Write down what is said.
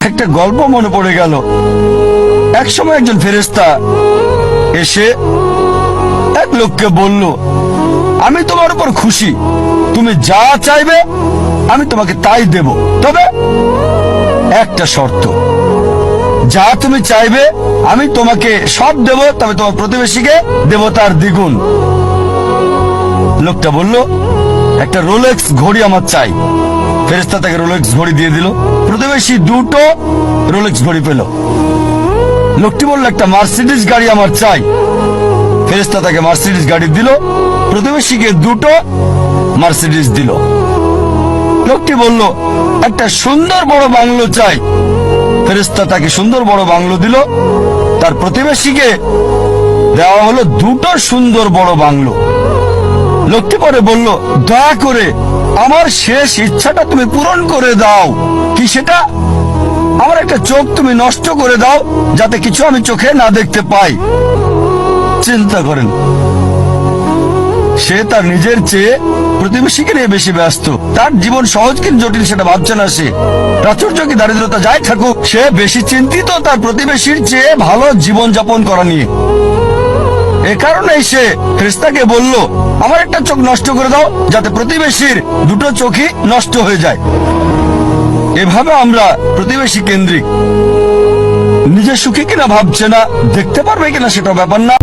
একটা গল্প মনে পড়ে গেল। এক সময় একজন ফেরেশতা এসে এক লোককে বলল, আমি তোমার উপর খুশি, তুমি যা চাইবে আমি তোমাকে তাই দেব, তবে একটা শর্ত, যা তুমি চাইবে আমি তোমাকে সব দেব, তবে তোমার প্রতিবেশীকে দেব তার দ্বিগুণ। লোকটা বলল, একটা রোলেক্স ঘড়ি আমার চাই। ফেরেশতা তাকে রোলেক্স ঘড়ি দিয়ে দিল। প্রতিবেশী দুটো রোলেক্স ঘড়ি পেল। লোকটি বলল, একটা মার্সিডিজ গাড়ি আমার চাই। ফেরেশতা তাকে মার্সিডিজ গাড়ি দিল। প্রতিবেশীকে দুটো মার্সিডিজ দিল। লোকটি বলল, একটা সুন্দর বড় বাংলো চাই। ফেরেশতা তাকে সুন্দর বড় বাংলো দিল। তার প্রতিবেশীকে দেওয়া হলো দুটো সুন্দর বড় বাংলো। লোকটি পরে বলল, দয়া করে আমার শেষ ইচ্ছাটা তুমি পূরণ করে দাও। কি সেটা? আমার একটা চোখ তুমি নষ্ট করে দাও, যাতে কিছু আমি চোখে না দেখতে পাই। চিন্তা করেন, সে তার নিজের চেয়ে প্রতিবেশীকে নিয়ে বেশি ব্যস্ত। তার জীবন সহজ কিন্তু জটিল সেটা ভাবছে না সে। প্রাচুর্য কি দারিদ্রতা যাই থাকুক, সে বেশি চিন্তিত তার প্রতিবেশীর চেয়ে ভালো জীবন যাপন করা নিয়ে। এ কারণেই সে ফেরেশতাকে বলল, আমার একটা চোখ নষ্ট করে দাও, যাতে প্রতিবেশীর দুটো চোখই নষ্ট হয়ে যায়। এভাবে আমরা প্রতিবেশী কেন্দ্রিক। নিজে সুখী কিনা ভাবছে না, দেখতে পারবে কিনা সেটা ব্যাপার না।